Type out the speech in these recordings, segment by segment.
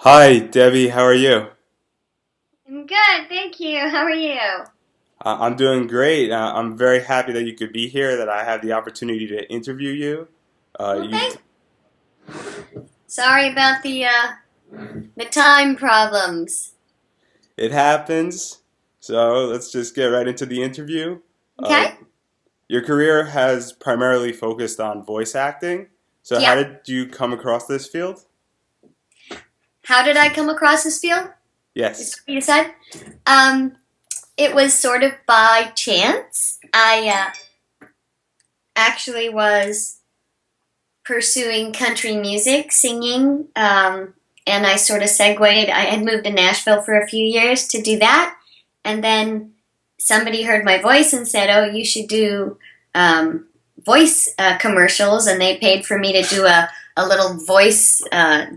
Hi, Debbie. How are you? I'm good, thank you. How are you? I'm doing great. I'm very happy that you could be here, that I have the opportunity to interview you. Well, You, thanks. Sorry about the time problems. it happens. So let's just get right into the interview. Uh, Okay? your career has primarily focused on voice acting. So how Yeah. did you come across this field? How did I come across this field? Is Yes. what you said? Um, it was sort of by chance. I actually was pursuing country music, singing, and I sort of segued. I had moved to Nashville for a few years to do that, and then somebody heard my voice and said, "Oh, you should do voice commercials," and they paid for me to do a little voice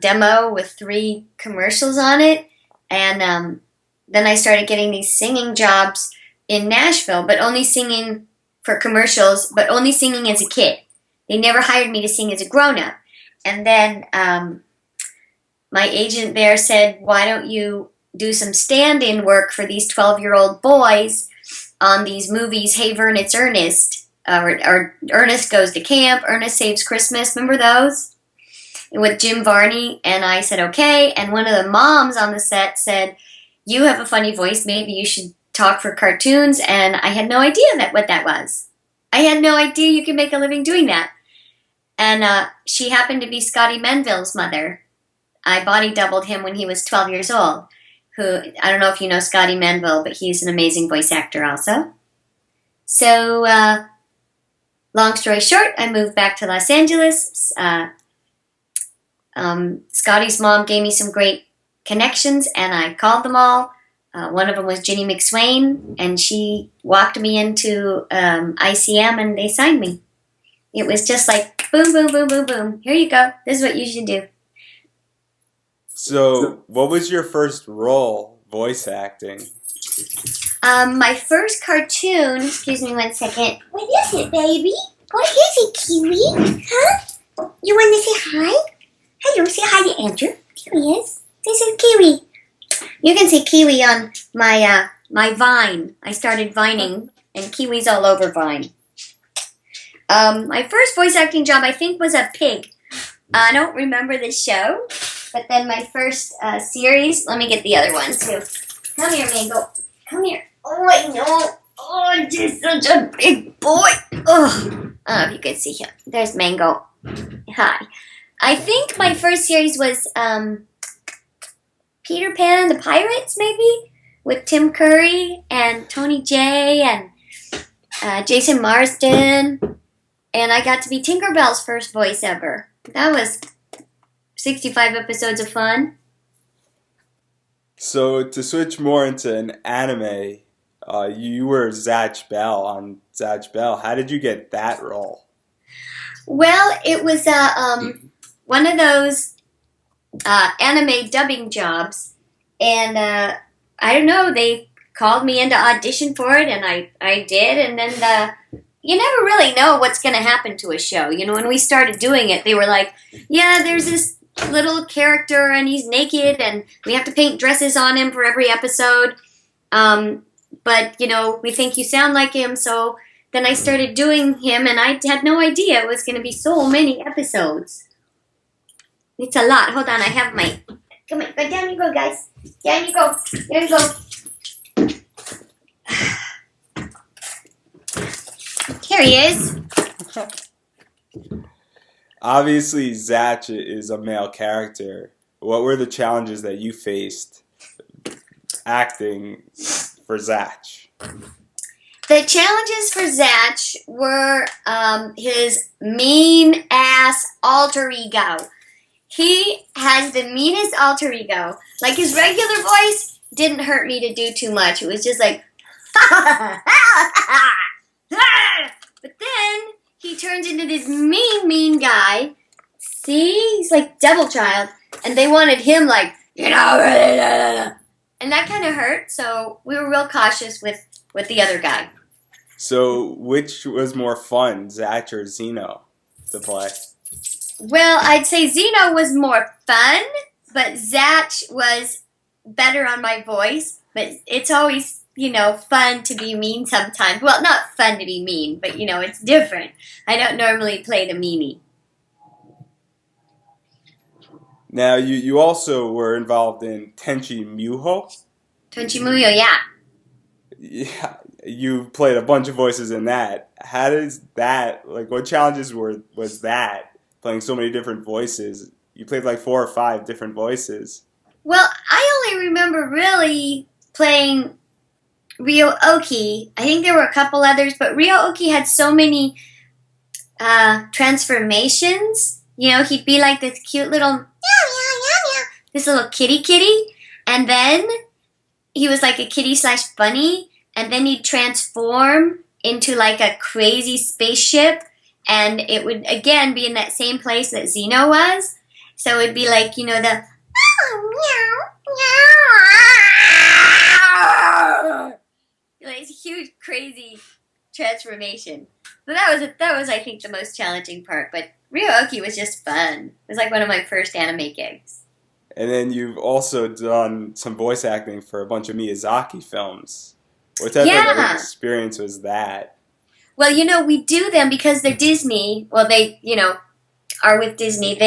demo with 3 commercials on it, and then I started getting these singing jobs in Nashville, but only singing for commercials, but only singing as a kid. They never hired me to sing as a grown up. And then my agent there said, "Why don't you do some stand in work for these 12-year-old boys on these movies, Hey Vern, It's Ernest, or Ernest Goes to Camp, Ernest Saves Christmas." Remember those? With Jim Varney. And I said, okay. And one of the moms on the set said, "You have a funny voice. Maybe you should talk for cartoons." And I had no idea what that was. I had no idea you could make a living doing that. And she happened to be Scotty Menville's mother. I body doubled him when he was 12 years old. Who, I don't know if you know Scotty Menville, but he's an amazing voice actor also. So, long story short, I moved back to Los Angeles. Scotty's mom gave me some great connections, and I called them all. One of them was Ginny McSwain, and she walked me into ICM, and they signed me. It was just like boom, boom, boom, boom, boom. Here you go. This is what you should do. So what was your first role voice acting? My first cartoon. Excuse me 1 second. What is it, baby? What is it, Kiwi? Huh? You want to say hi? Hello, say hi to Andrew. Here he is. This is Kiwi. You can see Kiwi on my Vine. I started vining, and Kiwi's all over Vine. My first voice acting job, I think, was a pig. I don't remember the show, but then my first series. Let me get the other one too. Come here, Mango. Come here. Oh, I know. Oh, you're such a big boy. Oh, if you could see him. There's Mango. Hi. I think my first series was Peter Pan and the Pirates, maybe, with Tim Curry and Tony Jay and Jason Marsden. And I got to be Tinkerbell's first voice ever. That was 65 episodes of fun. So to switch more into an anime, you were Zatch Bell on Zatch Bell. How did you get that role? Well, it was one of those anime dubbing jobs, and I don't know, they called me in to audition for it, and I did, and then you never really know what's going to happen to a show. You know, when we started doing it, they were like, yeah, there's this little character, and he's naked, and we have to paint dresses on him for every episode, but, you know, we think you sound like him, so then I started doing him, and I had no idea it was going to be so many episodes. It's a lot. Hold on, I have my... Come on, go down you go, guys. Down you go. There you go. Here he is. Obviously, Zatch is a male character. What were the challenges that you faced acting for Zatch? The challenges for Zatch were his mean-ass alter ego. He has the meanest alter ego. Like, his regular voice didn't hurt me to do too much. It was just like... But then he turns into this mean guy. See? He's like Devil Child. And they wanted him like, you know... And that kind of hurt, so we were real cautious with the other guy. So, which was more fun, Zatch or Xeno, to play? Well, I'd say Xeno was more fun, but Zach was better on my voice. But it's always, fun to be mean sometimes. Well, not fun to be mean, but, it's different. I don't normally play the meanie. Now, you also were involved in Tenchi Muho. Tonchi Muyo, yeah. Yeah, you played a bunch of voices in that. How does that, like, what challenges was that, playing so many different voices? You played like 4 or 5 different voices. Well, I only remember really playing Ryo-Oki. I think there were a couple others, but Ryo-Oki had so many transformations. He'd be like this cute little meow, meow, meow, meow, this little kitty, and then he was like a kitty/bunny, and then he'd transform into like a crazy spaceship, and it would again be in that same place that Xeno was. So it'd be like, the meow, meow, like this huge crazy transformation. So that was I think the most challenging part. But Ryo-Oki was just fun. It was like one of my first anime gigs. And then you've also done some voice acting for a bunch of Miyazaki films. What type of experience was that? Well, we do them because they're Disney. Well, they, are with Disney.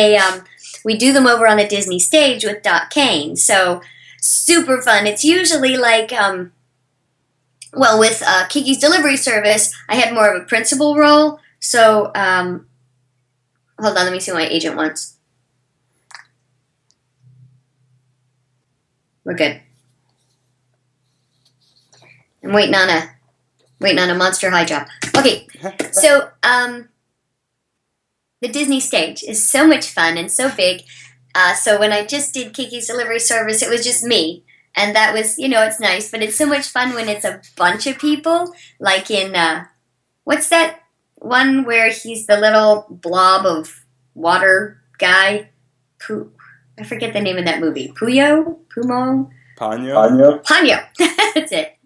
We do them over on the Disney stage with Doc Kane. So, super fun. It's usually like, with Kiki's Delivery Service, I had more of a principal role. So, hold on, let me see what my agent wants. We're good. I'm waiting on a Monster High job. Okay, so the Disney stage is so much fun and so big. So when I just did Kiki's Delivery Service, it was just me. And that was, it's nice. But it's so much fun when it's a bunch of people. Like in, what's that one where he's the little blob of water guy? I forget the name of that movie. Puyo? Pumo? Ponyo? Ponyo. That's it.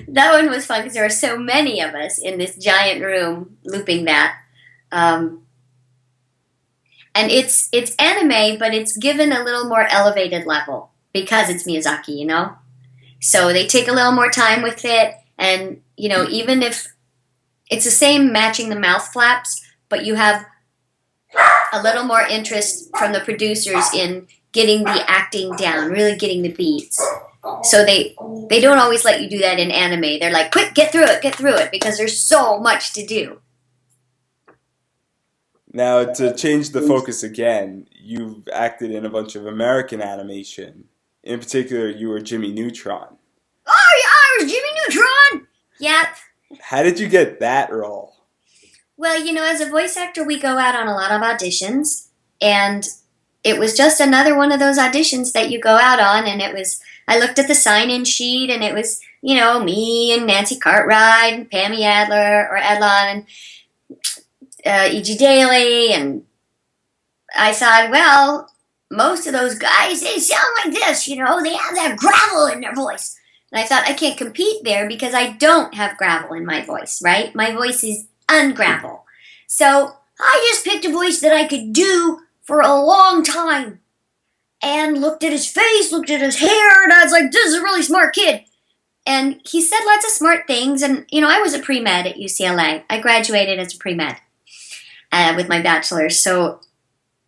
That one was fun because there were so many of us in this giant room looping that. And it's anime, but it's given a little more elevated level because it's Miyazaki, So they take a little more time with it. And, even if it's the same matching the mouth flaps, but you have a little more interest from the producers in getting the acting down, really getting the beats. So they don't always let you do that in anime. They're like, quick, get through it, because there's so much to do. Now, to change the focus again, you've acted in a bunch of American animation. In particular, you were Jimmy Neutron. Oh, yeah, I was Jimmy Neutron! Yep. How did you get that role? Well, as a voice actor, we go out on a lot of auditions, and it was just another one of those auditions that you go out on, and I looked at the sign-in sheet, and it was, me and Nancy Cartwright and Pammy Adler, or Adlon, and E.G. Daly, and I thought, well, most of those guys, they sound like this, they have that gravel in their voice. And I thought, I can't compete there because I don't have gravel in my voice, right? My voice is ungravel. So I just picked a voice that I could do for a long time and looked at his face, looked at his hair, and I was like, this is a really smart kid. And he said lots of smart things, and, I was a pre-med at UCLA. I graduated as a pre-med with my bachelor's, so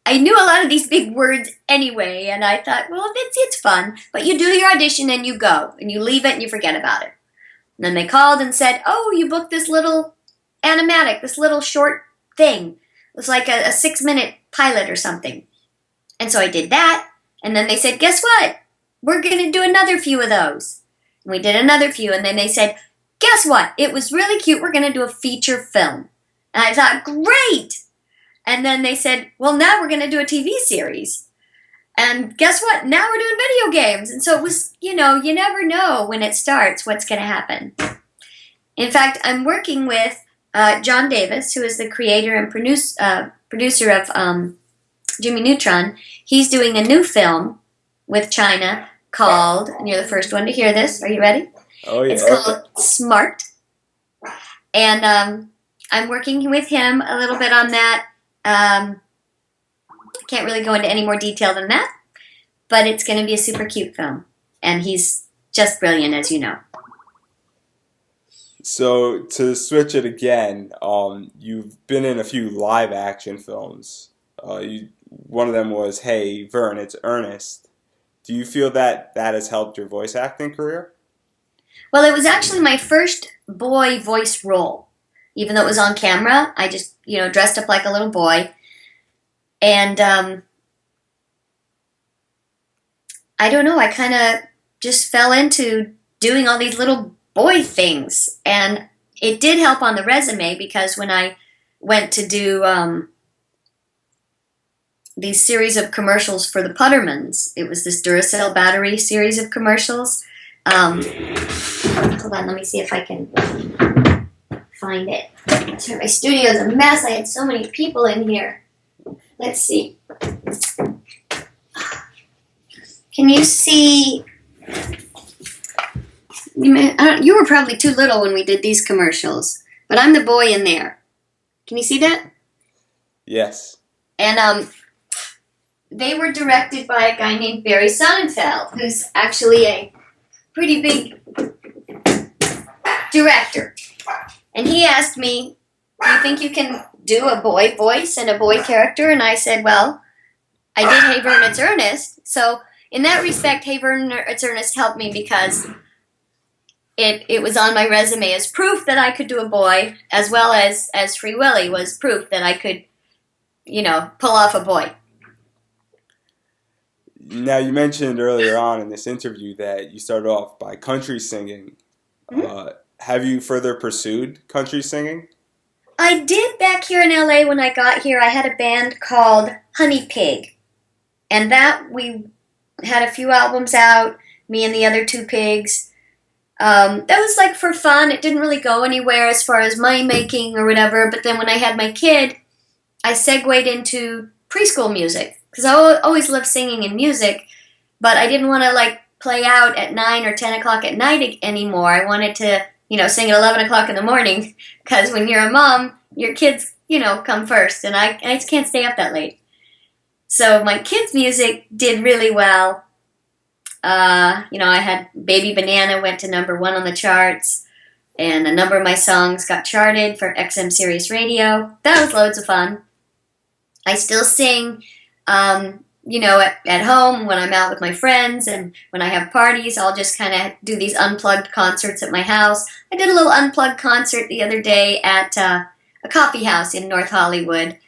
I knew a lot of these big words anyway, and I thought, well, it's fun, but you do your audition and you go, and you leave it and you forget about it. And then they called and said, oh, you booked this little animatic, this little short thing. It was like a 6-minute pilot or something. And so I did that, and then they said, guess what? We're going to do another few of those. And we did another few, and then they said, guess what? It was really cute. We're going to do a feature film. And I thought, great! And then they said, well, now we're going to do a TV series. And guess what? Now we're doing video games. And so it was, you never know when it starts what's going to happen. In fact, I'm working with John Davis, who is the creator and producer of Jimmy Neutron. He's doing a new film with China called, and you're the first one to hear this. Are you ready? Oh, yeah. It's called Smart. And I'm working with him a little bit on that. I can't really go into any more detail than that. but it's going to be a super cute film. And he's just brilliant, as you know. So to switch it again, you've been in a few live action films. One of them was Hey Vern, It's Ernest. Do you feel that that has helped your voice acting career? Well, it was actually my first boy voice role. Even though it was on camera, I just, dressed up like a little boy. And I don't know, I kind of just fell into doing all these little boy things. And it did help on the resume because when I went to do these series of commercials for the Puttermans, it was this Duracell battery series of commercials. Hold on, let me see if I can find it. Sorry, my studio's a mess. I had so many people in here. Let's see. Can you see? You were probably too little when we did these commercials, but I'm the boy in there. Can you see that? Yes. And they were directed by a guy named Barry Sonnenfeld, who's actually a pretty big director. And he asked me, do you think you can do a boy voice and a boy character? And I said, well, I did Hey Vern, It's Ernest. So in that respect, Hey Vern, It's Ernest helped me because it was on my resume as proof that I could do a boy, as well as Free Willy was proof that I could, pull off a boy. Now, you mentioned earlier on in this interview that you started off by country singing. Mm-hmm. Have you further pursued country singing? I did back here in LA when I got here. I had a band called Honey Pig. And that we had a few albums out, me and the other two pigs. That was like for fun. It didn't really go anywhere as far as money making or whatever. But then when I had my kid, I segued into preschool music. Because I always loved singing and music. But I didn't want to play out at 9 or 10 o'clock at night anymore. I wanted to, sing at 11 o'clock in the morning. Because when you're a mom, your kids, come first. And I just can't stay up that late. So my kids' music did really well. I had Baby Banana went to #1 on the charts. And a number of my songs got charted for XM Sirius Radio. That was loads of fun. I still sing, at home when I'm out with my friends. And when I have parties, I'll just kind of do these unplugged concerts at my house. I did a little unplugged concert the other day at a coffee house in North Hollywood.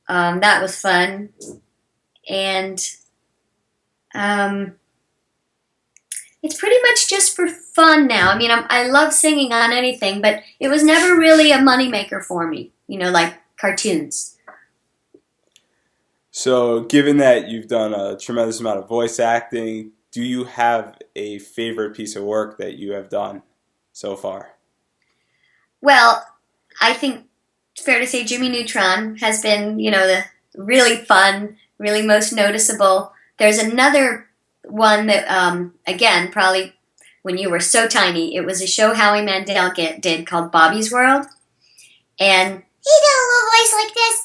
That was fun. And it's pretty much just for fun now. I mean, I love singing on anything, but it was never really a moneymaker for me, like cartoons. So, given that you've done a tremendous amount of voice acting, do you have a favorite piece of work that you have done so far? Well, I think it's fair to say Jimmy Neutron has been, the really fun, really most noticeable. There's another one that, again, probably when you were so tiny, it was a show Howie Mandel did called Bobby's World. And he did a little voice like this.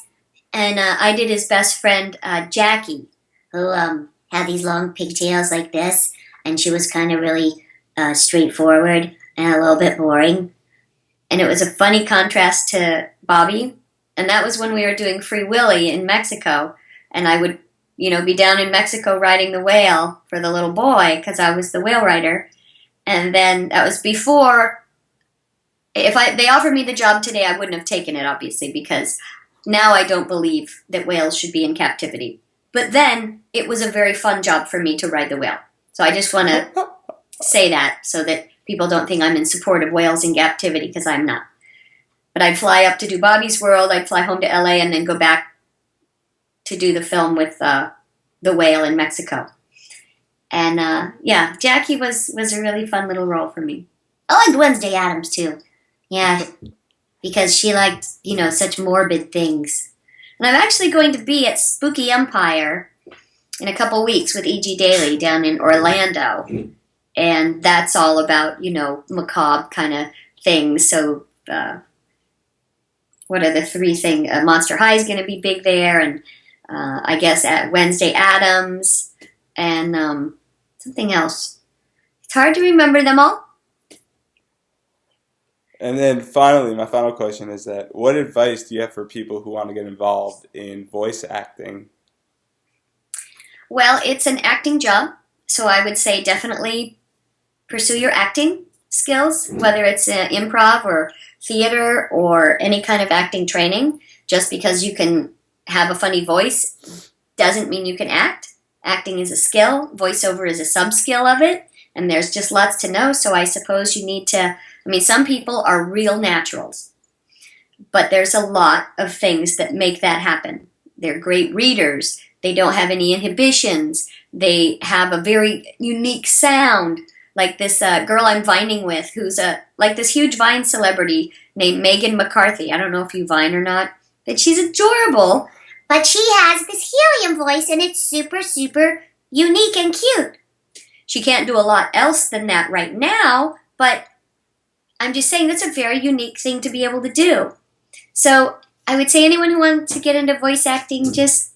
And I did his best friend, Jackie, who had these long pigtails like this. And she was kind of really straightforward and a little bit boring. And it was a funny contrast to Bobby. And that was when we were doing Free Willy in Mexico. And I would, be down in Mexico riding the whale for the little boy because I was the whale rider. And then that was before, if they offered me the job today, I wouldn't have taken it, obviously, because now I don't believe that whales should be in captivity. But then it was a very fun job for me to ride the whale. So I just want to say that so that people don't think I'm in support of whales in captivity, because I'm not. But I'd fly up to do Bobby's World, I'd fly home to LA, and then go back to do the film with the whale in Mexico. And Jackie was a really fun little role for me. I liked Wednesday Addams too. Yeah, because she liked, such morbid things. And I'm actually going to be at Spooky Empire in a couple weeks with E.G. Daily down in Orlando. And that's all about, macabre kind of things. So, what are the three things? Monster High is going to be big there. And I guess at Wednesday Addams. and something else. It's hard to remember them all. And then finally, my final question is that what advice do you have for people who want to get involved in voice acting? Well, it's an acting job, so I would say definitely pursue your acting skills, whether it's improv or theater or any kind of acting training. Just because you can have a funny voice doesn't mean you can act. Acting is a skill, voiceover is a sub-skill of it, and there's just lots to know, so I suppose you need to, some people are real naturals, but there's a lot of things that make that happen. They're great readers, they don't have any inhibitions, they have a very unique sound, like this girl I'm vining with, who's like this huge Vine celebrity named Megan McCarthy. I don't know if you Vine or not, but she's adorable. But she has this helium voice, and it's super, super unique and cute. She can't do a lot else than that right now, but I'm just saying that's a very unique thing to be able to do. So I would say anyone who wants to get into voice acting, just,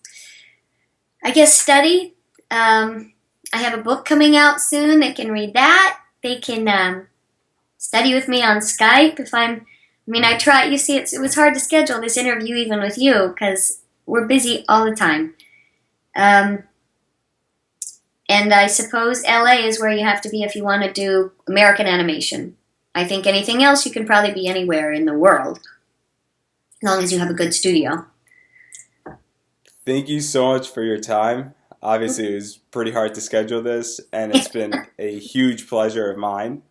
I guess, study. I have a book coming out soon. They can read that. They can study with me on Skype if I try. You see, it was hard to schedule this interview even with you because we're busy all the time. And I suppose LA is where you have to be if you want to do American animation. I think anything else you can probably be anywhere in the world, as long as you have a good studio. Thank you so much for your time. Obviously, it was pretty hard to schedule this, and it's been a huge pleasure of mine.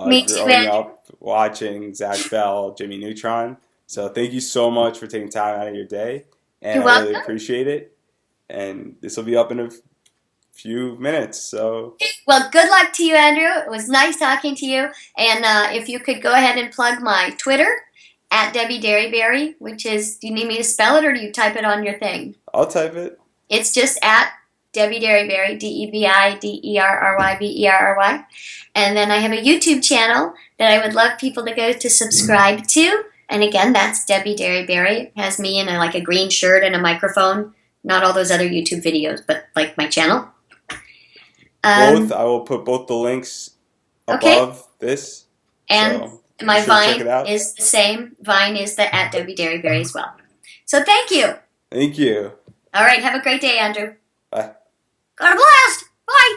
Me too, growing up watching Zach Bell, Jimmy Neutron. So thank you so much for taking time out of your day, and You're I really welcome. appreciate it. And this will be up in a few minutes. So Well, good luck to you, Andrew. It was nice talking to you. And if you could go ahead and plug my Twitter, at Debbi Derryberry, which is, do you need me to spell it or do you type it on your thing? I'll type it. It's just at Debbi Derryberry, DebbiDerryberry. And then I have a YouTube channel that I would love people to go to subscribe to. And again, that's Debbi Derryberry. It has me in a green shirt and a microphone. Not all those other YouTube videos, but like my channel. Both. I will put both the links above this. And so my check it Vine out. is the same. Vine is the at Debbi Derryberry as well. So thank you. Thank you. All right. Have a great day, Andrew. Bye. Got a blast. Bye.